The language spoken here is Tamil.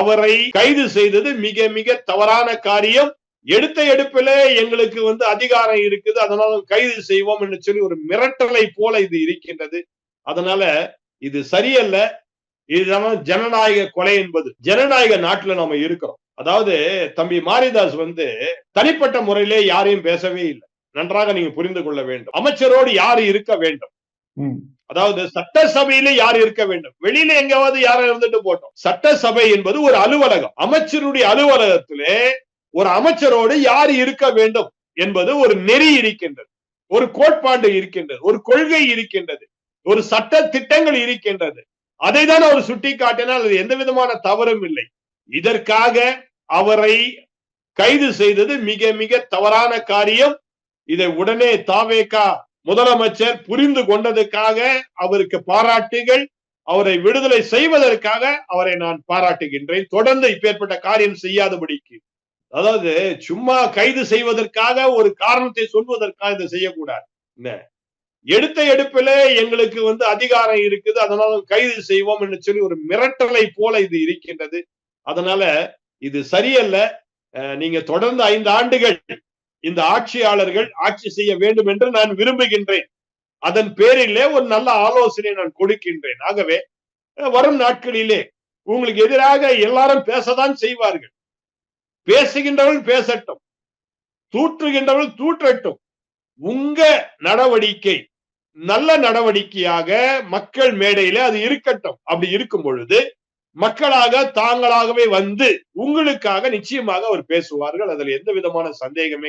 அவரை கைது செய்தது மிக மிக தவறான காரியம். எடுத்த எடுப்பிலே எங்களுக்கு அதிகாரம் இருக்குது, அதனால கைது செய்வோம் என்று சொல்லி ஒரு மிரட்டலை போல இது இருக்கின்றது. அதனால இது சரியல்ல. இதுதான் ஜனநாயக கொலை என்பது. ஜனநாயக நாட்டுல நாம இருக்கிறோம். அதாவது தம்பி மாரிதாஸ் தனிப்பட்ட முறையிலே யாரையும் பேசவே இல்லை. நன்றாக நீங்க புரிந்து கொள்ள வேண்டும். அமைச்சரோடு யாரு இருக்க வேண்டும், அதாவது சட்டசபையில யார் இருக்க வேண்டும், வெளியில எங்காவது யாரும் இருந்துட்டு போட்டோம். சட்டசபை என்பது ஒரு அலுவலகம். அமைச்சருடைய அலுவலகத்திலே ஒரு அமைச்சரோடு யார் இருக்க வேண்டும் என்பது ஒரு நெறி இருக்கின்றது, ஒரு கோட்பாடு இருக்கின்றது, ஒரு கொள்கை இருக்கின்றது, ஒரு சட்ட திட்டங்கள் இருக்கின்றது. அதை தான் அவர் சுட்டி காட்டினால் அது எந்த விதமான தவறும் இல்லை. இதற்காக அவரை கைது செய்தது மிக மிக தவறான காரியம். இதை உடனே தாவேகா முதலமைச்சர் புரிந்து கொண்டதுக்காக அவருக்கு பாராட்டுகள். அவரை விடுதலை செய்வதற்காக அவரை நான் பாராட்டுகின்றேன். தொடர்ந்து இப்பேற்பட்ட காரியம் செய்யாதபடிக்கு, அதாவது சும்மா கைது செய்வதற்காக ஒரு காரணத்தை சொல்வதற்காக இதை செய்யக்கூடாது. எடுத்த எடுப்பிலே எங்களுக்கு அதிகாரம் இருக்குது, அதனால கைது செய்வோம் என்று சொல்லி ஒரு மிரட்டலை போல இது இருக்கின்றது. அதனால இது சரியல்ல. நீங்க தொடர்ந்து 5 ஆண்டுகள் இந்த ஆட்சியாளர்கள் ஆட்சி செய்ய வேண்டும் என்று நான் விரும்புகின்றேன். அதன் பேரிலே ஒரு நல்ல ஆலோசனை நான் கொடுக்கின்றேன். ஆகவே வரும் நாட்களிலே உங்களுக்கு எதிராக எல்லாரும் பேசதான் செய்வார்கள். பேசுகின்றவர்கள் பேசட்டும், தூற்றுகின்றவர்கள் தூற்றட்டும். உங்க நடவடிக்கை நல்ல நடவடிக்கையாக மக்கள் மேடையில அது இருக்கட்டும். அப்படி இருக்கும் பொழுது மக்களாக தாங்களாகவே உங்களுக்காக நிச்சயமாக அவர் பேசுவார்கள். அதுல எந்த விதமான சந்தேகமே